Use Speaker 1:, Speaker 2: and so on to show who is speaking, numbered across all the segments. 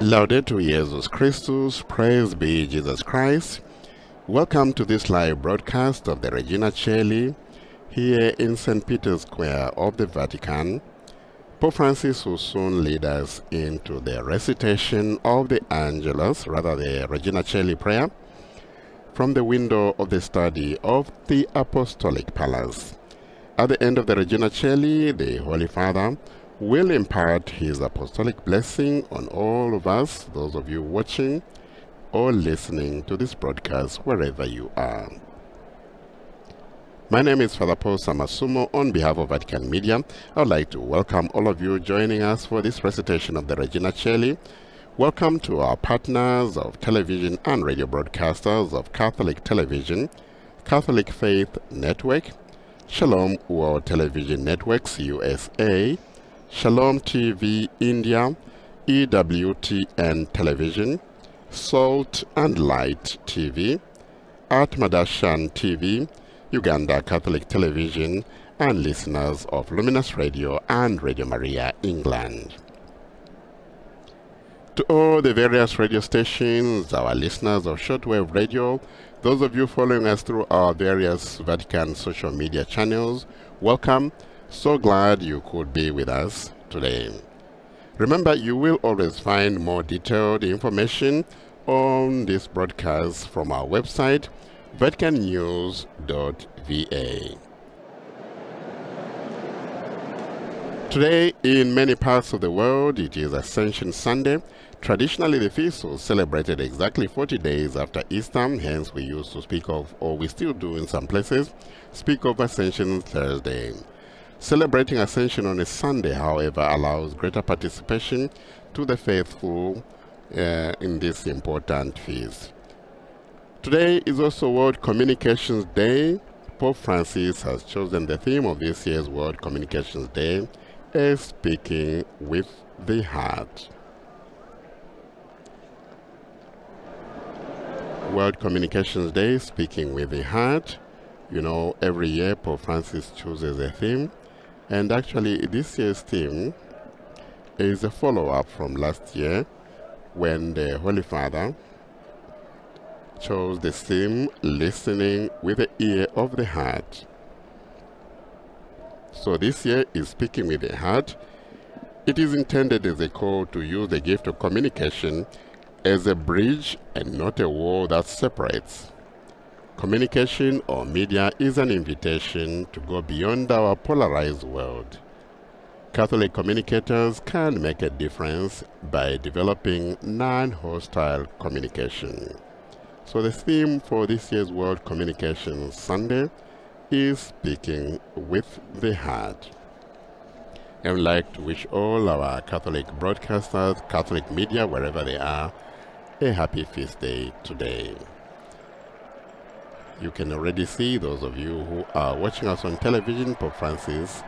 Speaker 1: Laudetur Jesus Christus, praise be Jesus Christ. Welcome to this live broadcast of the Regina Coeli here in St. Peter's Square of the Vatican. Pope Francis will soon lead us into the recitation of the Angelus, rather the Regina Coeli prayer, from the window of the study of the Apostolic Palace. At the end of the Regina Coeli, the Holy Father will impart his apostolic blessing on all of us, those of you watching or listening to this broadcast wherever you are. My name is Father Paul Samasumo. On behalf of Vatican Media, I would like to welcome all of you joining us for this recitation of the Regina Coeli. Welcome to our partners of television and radio broadcasters of Catholic Television, Catholic Faith Network, Shalom World Television Networks USA, Shalom TV India, EWTN Television, Salt and Light TV, Atmadashan TV, Uganda Catholic Television, and listeners of Luminous Radio and Radio Maria England. To all the various radio stations, our listeners of shortwave radio, those of you following us through our various Vatican social media channels, welcome. So glad you could be with us today. Remember, you will always find more detailed information on this broadcast from our website, vaticannews.va. Today, in many parts of the world, it is Ascension Sunday. Traditionally, the feast was celebrated exactly 40 days after Easter, hence we used to speak of, or we still do in some places, speak of Ascension Thursday. Celebrating Ascension on a Sunday, however, allows greater participation to the faithful in this important feast. Today is also World Communications Day. Pope Francis has chosen the theme of this year's World Communications Day as Speaking with the Heart. World Communications Day, Speaking with the Heart. You know, every year Pope Francis chooses a theme. And actually, this year's theme is a follow-up from last year when the Holy Father chose the theme, Listening with the Ear of the Heart. So this year is Speaking with the Heart. It is intended as a call to use the gift of communication as a bridge and not a wall that separates. Communication or media is an invitation to go beyond our polarized world. Catholic communicators can make a difference by developing non-hostile communication. So the theme for this year's World Communication Sunday is Speaking with the Heart. I would like to wish all our Catholic broadcasters, Catholic media, wherever they are, a happy feast day today. You can already see, those of you who are watching us on television, Pope Francis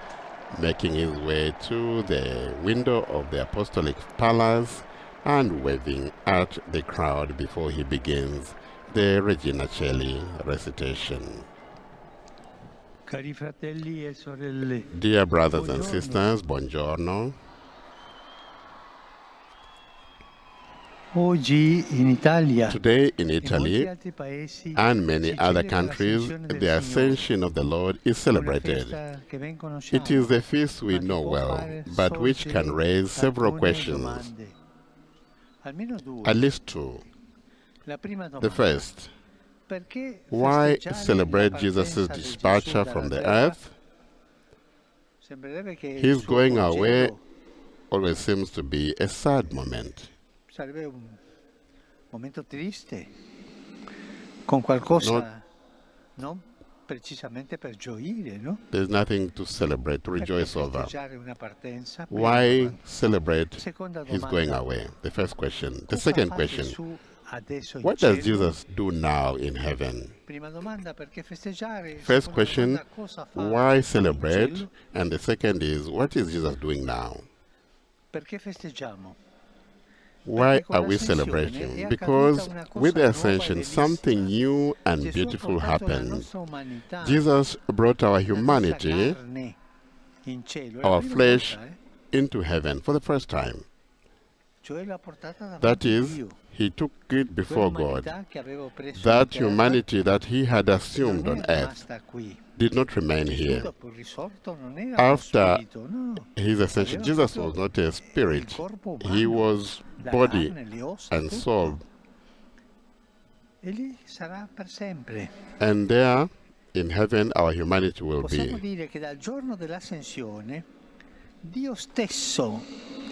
Speaker 1: making his way to the window of the Apostolic Palace and waving at the crowd before he begins the Regina Coeli recitation.
Speaker 2: Cari fratelli e sorelle,
Speaker 1: Dear brothers and sisters, buongiorno. Today in Italy and many other countries, the Ascension of the Lord is celebrated. It is a feast we know well, but which can raise several questions, at least two. The first, why celebrate Jesus' departure from the earth? His going away always seems to be a sad moment.
Speaker 2: Sarebbe un momento triste, con qualcosa non precisamente per gioire, no?
Speaker 1: There's nothing to celebrate, to rejoice over.
Speaker 2: Una partenza,
Speaker 1: why celebrate his going away? The first question. The second question, what does Jesus do now in heaven? First question, why celebrate? And the second is, what is Jesus doing now?
Speaker 2: Perché festeggiamo?
Speaker 1: Why are we celebrating? Because with the Ascension, something new and beautiful happened. Jesus brought our humanity, our flesh, into heaven for the first time.
Speaker 2: cioè l'ha portata
Speaker 1: That
Speaker 2: davanti a
Speaker 1: is,
Speaker 2: Dio.
Speaker 1: he took it before God.
Speaker 2: Quell'umanità che avevo preso in
Speaker 1: That
Speaker 2: terra
Speaker 1: humanity that he had
Speaker 2: non
Speaker 1: assumed on
Speaker 2: è
Speaker 1: earth
Speaker 2: rimasta qui.
Speaker 1: did not remain
Speaker 2: Gesù
Speaker 1: here.
Speaker 2: dopo il risorto non era uno
Speaker 1: After
Speaker 2: spirito, no.
Speaker 1: his ascension,
Speaker 2: Aveva
Speaker 1: Jesus
Speaker 2: proprio
Speaker 1: was not a
Speaker 2: il
Speaker 1: spirit.
Speaker 2: corpo
Speaker 1: He
Speaker 2: umano,
Speaker 1: was
Speaker 2: la
Speaker 1: body
Speaker 2: carne, le ossa,
Speaker 1: and
Speaker 2: tutto.
Speaker 1: soul.
Speaker 2: E lì sarà per sempre.
Speaker 1: And there, in heaven, our humanity will
Speaker 2: Possiamo
Speaker 1: be.
Speaker 2: dire che dal giorno dell'ascensione Dio stesso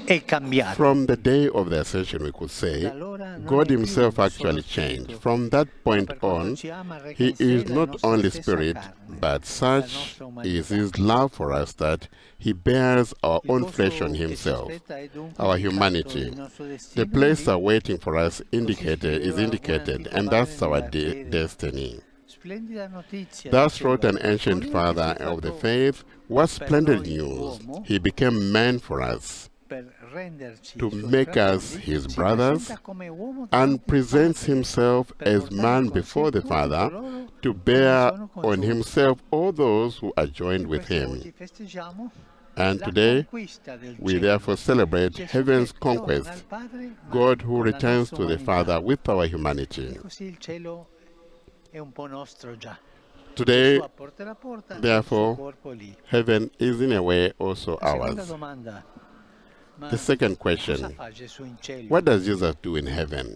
Speaker 2: è cambiato.
Speaker 1: From the day of the ascension, we could
Speaker 2: Da
Speaker 1: say,
Speaker 2: allora non
Speaker 1: God
Speaker 2: è più
Speaker 1: himself
Speaker 2: solo
Speaker 1: actually
Speaker 2: spirito,
Speaker 1: changed. From that
Speaker 2: ma
Speaker 1: point
Speaker 2: per quanto
Speaker 1: on,
Speaker 2: ci ama reca
Speaker 1: he
Speaker 2: in sé
Speaker 1: is
Speaker 2: la
Speaker 1: not
Speaker 2: nostra
Speaker 1: only
Speaker 2: stessa
Speaker 1: spirit,
Speaker 2: carne,
Speaker 1: but
Speaker 2: la
Speaker 1: such
Speaker 2: nostra
Speaker 1: is
Speaker 2: umanità.
Speaker 1: his love for us that he bears our
Speaker 2: Il
Speaker 1: own flesh on
Speaker 2: posto che ci
Speaker 1: himself,
Speaker 2: aspetta è dunque
Speaker 1: our
Speaker 2: indicato
Speaker 1: humanity.
Speaker 2: il nostro
Speaker 1: The
Speaker 2: destino
Speaker 1: place
Speaker 2: lì.
Speaker 1: awaiting for us
Speaker 2: Così
Speaker 1: indicated is
Speaker 2: scriveva un
Speaker 1: indicated,
Speaker 2: antico
Speaker 1: and
Speaker 2: padre
Speaker 1: that's our
Speaker 2: della fede.
Speaker 1: destiny.
Speaker 2: Splendida notizia,
Speaker 1: Thus wrote
Speaker 2: diceva,
Speaker 1: an ancient
Speaker 2: colui che si è
Speaker 1: father of the
Speaker 2: fatto
Speaker 1: faith, what
Speaker 2: per
Speaker 1: splendid
Speaker 2: noi
Speaker 1: news!
Speaker 2: uomo,
Speaker 1: He became man for us,
Speaker 2: per renderci
Speaker 1: to
Speaker 2: suoi
Speaker 1: make us
Speaker 2: fratelli,
Speaker 1: his
Speaker 2: si
Speaker 1: brothers,
Speaker 2: presenta come uomo
Speaker 1: and
Speaker 2: davanti al
Speaker 1: presents
Speaker 2: Padre,
Speaker 1: himself
Speaker 2: per
Speaker 1: as
Speaker 2: portare
Speaker 1: man
Speaker 2: con sé
Speaker 1: before the
Speaker 2: tutti
Speaker 1: Father,
Speaker 2: coloro
Speaker 1: to
Speaker 2: che
Speaker 1: bear
Speaker 2: sono
Speaker 1: on
Speaker 2: congiunti.
Speaker 1: himself all those who are joined
Speaker 2: E
Speaker 1: with
Speaker 2: questa
Speaker 1: him.
Speaker 2: oggi festeggiamo
Speaker 1: And
Speaker 2: la
Speaker 1: today,
Speaker 2: conquista del
Speaker 1: we
Speaker 2: cielo.
Speaker 1: therefore celebrate
Speaker 2: Gesù
Speaker 1: heaven's
Speaker 2: che torna al
Speaker 1: conquest,
Speaker 2: Padre, ma
Speaker 1: God who
Speaker 2: con la
Speaker 1: returns
Speaker 2: nostra
Speaker 1: to the
Speaker 2: umanità.
Speaker 1: Father with our
Speaker 2: E
Speaker 1: humanity.
Speaker 2: così il cielo è un po' nostro già.
Speaker 1: Today,
Speaker 2: Gesù a porta e porta, il suo
Speaker 1: therefore,
Speaker 2: corpo è lì.
Speaker 1: heaven is in a way also
Speaker 2: La seconda
Speaker 1: ours.
Speaker 2: domanda, ma
Speaker 1: The second
Speaker 2: cosa
Speaker 1: question,
Speaker 2: fa Gesù in cielo?
Speaker 1: what does Jesus do in heaven?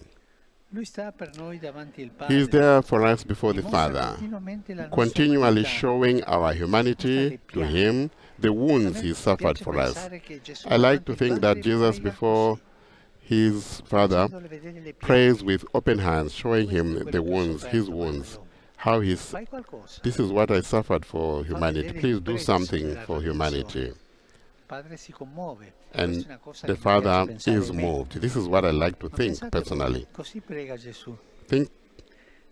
Speaker 2: Lui sta per noi davanti al
Speaker 1: He is
Speaker 2: Padre,
Speaker 1: there for us before the
Speaker 2: dimostra
Speaker 1: Father,
Speaker 2: continuamente la nostra
Speaker 1: continually
Speaker 2: umanità.
Speaker 1: showing our humanity to him, the
Speaker 2: A
Speaker 1: wounds he
Speaker 2: me
Speaker 1: suffered
Speaker 2: piace
Speaker 1: for us.
Speaker 2: pensare che Gesù
Speaker 1: I like
Speaker 2: davanti
Speaker 1: to
Speaker 2: al
Speaker 1: think
Speaker 2: Padre
Speaker 1: that Jesus
Speaker 2: prega
Speaker 1: before
Speaker 2: così,
Speaker 1: his Father
Speaker 2: facendole vedere le
Speaker 1: prays
Speaker 2: piaghe.
Speaker 1: with open hands, showing
Speaker 2: Questo è
Speaker 1: him
Speaker 2: quello
Speaker 1: the
Speaker 2: che ho
Speaker 1: wounds, his
Speaker 2: sofferto,
Speaker 1: wounds,
Speaker 2: guardalo.
Speaker 1: how he's,
Speaker 2: Fai qualcosa.
Speaker 1: this is what I suffered for
Speaker 2: Fa
Speaker 1: humanity.
Speaker 2: vedere il
Speaker 1: Please do
Speaker 2: prezzo
Speaker 1: something
Speaker 2: della
Speaker 1: for
Speaker 2: redenzione.
Speaker 1: humanity.
Speaker 2: Il Padre si commuove. Questa
Speaker 1: And
Speaker 2: è una cosa
Speaker 1: the
Speaker 2: che mi piace
Speaker 1: Father
Speaker 2: pensare
Speaker 1: is
Speaker 2: a me.
Speaker 1: moved. This is what I like to
Speaker 2: Ma
Speaker 1: think
Speaker 2: pensate
Speaker 1: personally.
Speaker 2: voi, così prega Gesù.
Speaker 1: Think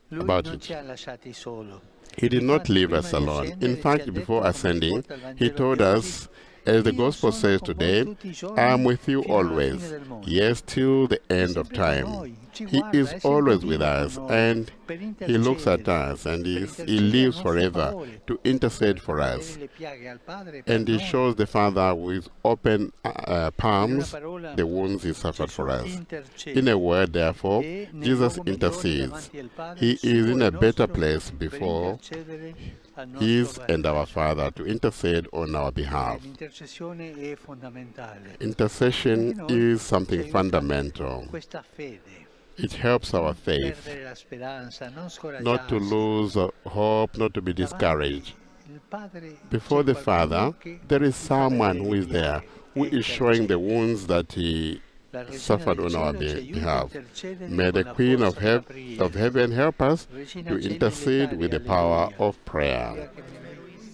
Speaker 2: Lui
Speaker 1: about
Speaker 2: non
Speaker 1: it.
Speaker 2: ci ha lasciati solo.
Speaker 1: He did not
Speaker 2: Infatti,
Speaker 1: leave
Speaker 2: prima
Speaker 1: us
Speaker 2: di
Speaker 1: alone.
Speaker 2: ascendere,
Speaker 1: In
Speaker 2: ci
Speaker 1: fact,
Speaker 2: ha detto,
Speaker 1: before
Speaker 2: come
Speaker 1: ascending,
Speaker 2: riporta il
Speaker 1: he
Speaker 2: Vangelo
Speaker 1: told
Speaker 2: di oggi,
Speaker 1: us, as the
Speaker 2: io
Speaker 1: Gospel
Speaker 2: sono
Speaker 1: says
Speaker 2: con voi
Speaker 1: today,
Speaker 2: tutti i giorni
Speaker 1: I am with you
Speaker 2: fino alla fine
Speaker 1: always,
Speaker 2: del mondo.
Speaker 1: yes, till the
Speaker 2: È
Speaker 1: end of
Speaker 2: sempre con
Speaker 1: time.
Speaker 2: noi, ci
Speaker 1: He
Speaker 2: guarda,
Speaker 1: is
Speaker 2: è sempre
Speaker 1: always with
Speaker 2: vivo con
Speaker 1: us,
Speaker 2: noi,
Speaker 1: and
Speaker 2: per
Speaker 1: he looks at
Speaker 2: intercedere,
Speaker 1: us, and
Speaker 2: per
Speaker 1: he
Speaker 2: intercedere a
Speaker 1: lives
Speaker 2: nostro
Speaker 1: forever
Speaker 2: favore,
Speaker 1: to intercede
Speaker 2: per
Speaker 1: for
Speaker 2: far
Speaker 1: us.
Speaker 2: vedere le piaghe al Padre per
Speaker 1: And he
Speaker 2: noi.
Speaker 1: shows the Father with open
Speaker 2: In una
Speaker 1: palms
Speaker 2: parola,
Speaker 1: the wounds he suffered
Speaker 2: Gesù
Speaker 1: for us.
Speaker 2: intercede.
Speaker 1: In a word, therefore,
Speaker 2: E nel
Speaker 1: Jesus
Speaker 2: luogo migliore
Speaker 1: intercedes.
Speaker 2: davanti al Padre,
Speaker 1: He is
Speaker 2: suo
Speaker 1: in
Speaker 2: e
Speaker 1: a better
Speaker 2: nostro,
Speaker 1: place
Speaker 2: per
Speaker 1: before
Speaker 2: intercedere al
Speaker 1: his
Speaker 2: nostro
Speaker 1: and our
Speaker 2: vantaggio.
Speaker 1: Father to intercede on our behalf.
Speaker 2: L'intercessione è fondamentale.
Speaker 1: Intercession
Speaker 2: Anche noi
Speaker 1: is something
Speaker 2: ci aiuta
Speaker 1: fundamental.
Speaker 2: questa fede,
Speaker 1: It helps our
Speaker 2: non
Speaker 1: faith
Speaker 2: perdere la speranza, non
Speaker 1: not to
Speaker 2: scoraggiarsi.
Speaker 1: lose hope, not to be
Speaker 2: Davanti
Speaker 1: discouraged.
Speaker 2: il Padre
Speaker 1: Before
Speaker 2: c'è
Speaker 1: the Father,
Speaker 2: qualcuno che
Speaker 1: there is
Speaker 2: ti fa
Speaker 1: someone
Speaker 2: vedere
Speaker 1: who
Speaker 2: le
Speaker 1: is there,
Speaker 2: piaghe
Speaker 1: who
Speaker 2: e
Speaker 1: is showing the
Speaker 2: intercede.
Speaker 1: wounds that he
Speaker 2: La Regina
Speaker 1: suffered
Speaker 2: del
Speaker 1: on our
Speaker 2: Cielo ci aiuta a
Speaker 1: behalf.
Speaker 2: intercedere
Speaker 1: May
Speaker 2: con
Speaker 1: the
Speaker 2: la
Speaker 1: Queen of,
Speaker 2: forza della preghiera.
Speaker 1: of Heaven help us
Speaker 2: Regina
Speaker 1: to
Speaker 2: Coeli
Speaker 1: intercede with the power
Speaker 2: alleluia.
Speaker 1: of prayer.
Speaker 2: Alleluia che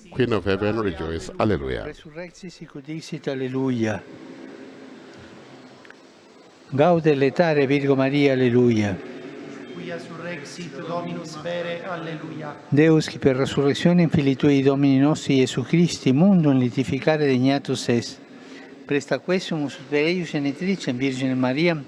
Speaker 2: mi-
Speaker 1: Queen of Heaven, rejoice. Alleluia.
Speaker 2: Resurrexit sic udixit, alleluia. Gaude letare Virgo Maria, alleluia.
Speaker 3: Quia surrexit Dominus vere, alleluia.
Speaker 2: Deus qui per resurrezione infinitui Domini nostri Iesu Christi mundum litificare degnatus est. Presta quesumus ut per eius genitricem Virgine Maria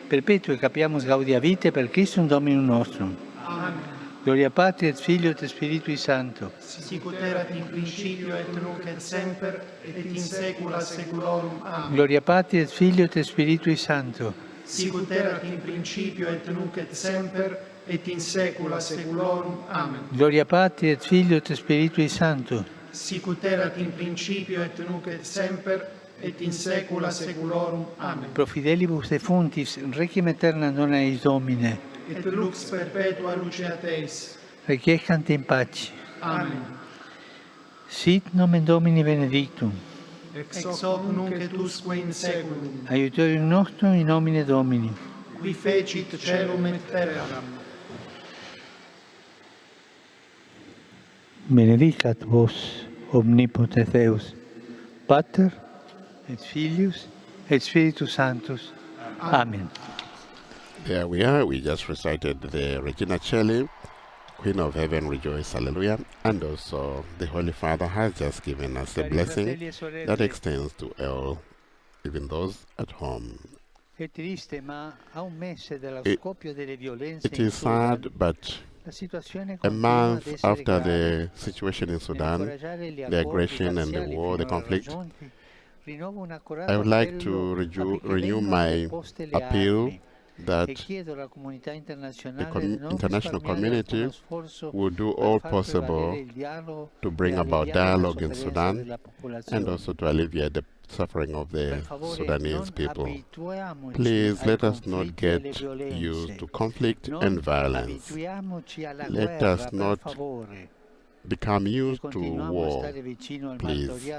Speaker 2: perpetue capiamus gaudia vitae per Christum Dominum nostrum.
Speaker 3: Amen.
Speaker 2: Gloria Patri et Filio et Spiritui Sancto.
Speaker 3: Sic ut erat in principio et nunc et semper et in saecula saeculorum. Amen.
Speaker 2: Gloria Patri et Filio et Spiritui Sancto.
Speaker 3: Sic ut erat in principio et nunc et semper et in saecula saeculorum. Amen.
Speaker 2: Gloria Patri et Filio et Spiritui Sancto.
Speaker 3: Sic ut erat in principio et nunc et semper et in saecula saeculorum. Amen.
Speaker 2: Pro fidelibus defuntis requiem aeternam dona eis Domine.
Speaker 3: Et lux perpetua luceat eis.
Speaker 2: Requiescant in pace.
Speaker 3: Amen.
Speaker 2: Sit nomen Domini benedictum.
Speaker 3: Ex hoc nunc et usque in saeculum.
Speaker 2: Aiutorium nostrum in nomine Domini.
Speaker 3: Qui fecit caelum et terram.
Speaker 2: Benedicat vos omnipotens Deus, Pater et Filius et Spiritus Sanctus. Amen.
Speaker 1: There we are. We just recited the Regina Coeli, Queen of Heaven, rejoice, hallelujah. And also the Holy Father has just given us a
Speaker 2: Cari
Speaker 1: blessing
Speaker 2: fratelli e sorelle,
Speaker 1: that extends to all, even those at home.
Speaker 2: è triste, ma a un mese dallo
Speaker 1: It-
Speaker 2: scoppio delle violenze
Speaker 1: It
Speaker 2: in
Speaker 1: is
Speaker 2: Sudan,
Speaker 1: sad, but
Speaker 2: la situazione
Speaker 1: a
Speaker 2: continua ad
Speaker 1: month
Speaker 2: essere
Speaker 1: after
Speaker 2: grave.
Speaker 1: the situation in Sudan,
Speaker 2: Nell'incoraggiare gli
Speaker 1: the
Speaker 2: accordi
Speaker 1: aggression and the
Speaker 2: parziali
Speaker 1: war, the
Speaker 2: finora
Speaker 1: conflict,
Speaker 2: raggiunti,
Speaker 1: I would like to renew my appeal that the international community will do all possible to bring about dialogue in Sudan and also to alleviate the suffering of the Sudanese people. Please let us not get used to conflict and violence. Let us not become used to war, please,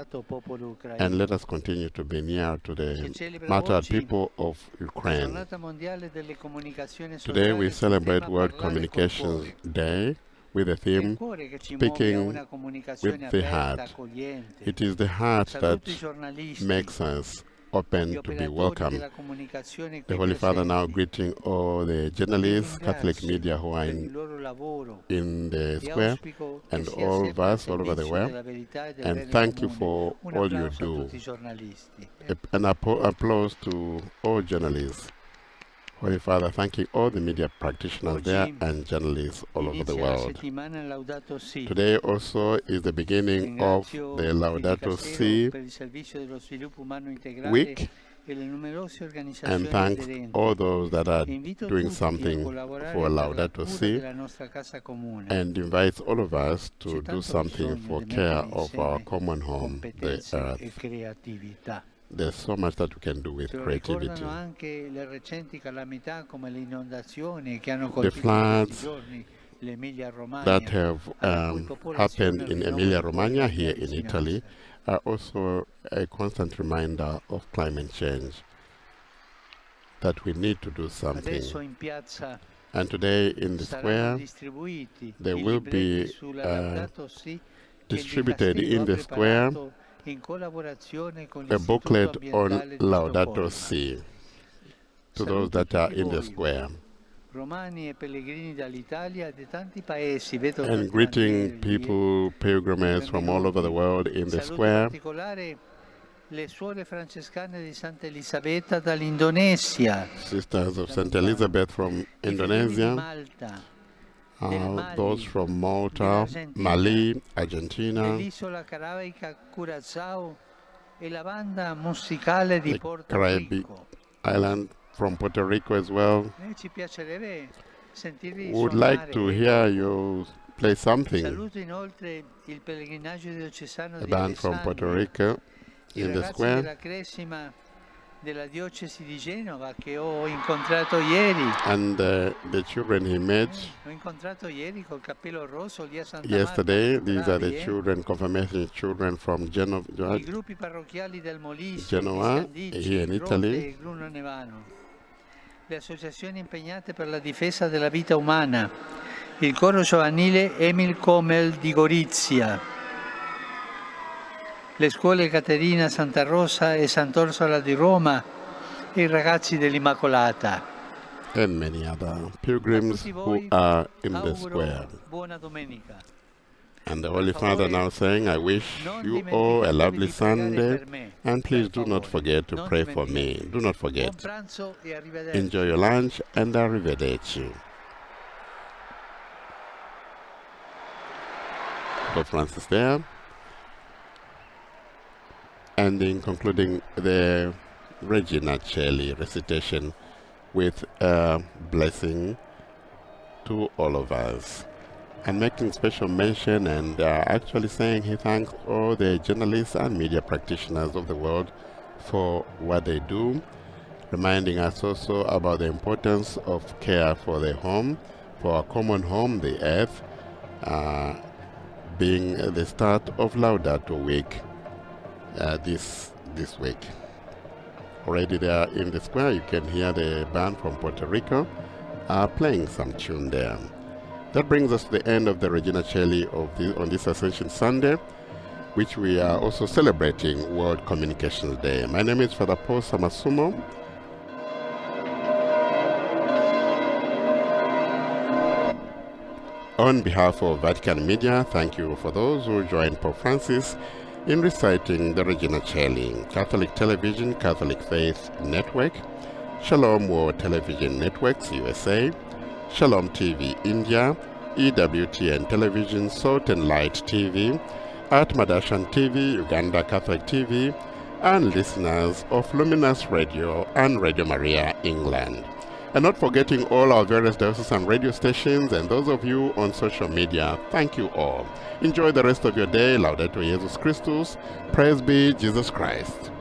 Speaker 1: and let us continue to be near to the martyred people of Ukraine. Today we celebrate World Communications Day with the theme Speaking with the Heart. It is the heart that makes us open to be welcome. The Holy Father now greeting all the journalists, Catholic media who are in the square, and all of us all over the world. And thank you for all you do. An applause to all journalists. Holy Father, thanking all the media practitioners there and journalists all over the world. Today also is the beginning of the Laudato Si week, and thanks all those that are doing something for Laudato Si, and invites all of us to do something for care of our common home, the earth. There's so much that we can do with creativity. The floods that have happened in Emilia-Romagna here in Italy are also a constant reminder of climate change, that we need to do something. And today in the square, there will be distributed in the square a booklet on Laudato Si to those that are in the square. And greeting people, pilgrims from all over the world in the square. Sisters of St. Elizabeth from Indonesia. Those from Malta, Mali, Argentina, the Caribbean island from Puerto Rico as well. We would like to hear you play something. A band from Puerto Rico in the square. And the children he met yesterday, these are the children, confirmation children from Genoa, here in Italy.
Speaker 2: Le associazioni impegnate per la difesa della vita umana, il coro giovanile Emil Comel di Gorizia, le scuole Caterina, Santa Rosa e Sant'Orsola di Roma e i ragazzi dell'Immacolata.
Speaker 1: And many other pilgrims who are in the square.
Speaker 2: Buona domenica.
Speaker 1: And the Holy Father now saying, I wish you all a lovely Sunday, and please do not forget to pray for me. Do not forget. Enjoy your lunch, and arrivederci. Pope Francis there. And in concluding the Regina Coeli recitation with a blessing to all of us. And making special mention and actually saying he thanks all the journalists and media practitioners of the world for what they do, reminding us also about the importance of care for the home, for our common home, the earth, being the start of Laudato week this week. Already there in the square, you can hear the band from Puerto Rico playing some tune there. That brings us to the end of the Regina Coeli on this Ascension Sunday, which we are also celebrating World Communications Day. My name is Father Paul Samasumo. On behalf of Vatican Media, thank you for those who joined Pope Francis in reciting the Regina Coeli. Catholic Television, Catholic Faith Network, Shalom World Television Networks USA, Shalom TV India, EWTN Television, Salt and Light TV, Atmadashan TV, Uganda Catholic TV, and listeners of Luminous Radio and Radio Maria England. And not forgetting all our various diocesan radio stations and those of you on social media, thank you all. Enjoy the rest of your day. Laudetur Jesus Christus. Praise be Jesus Christ.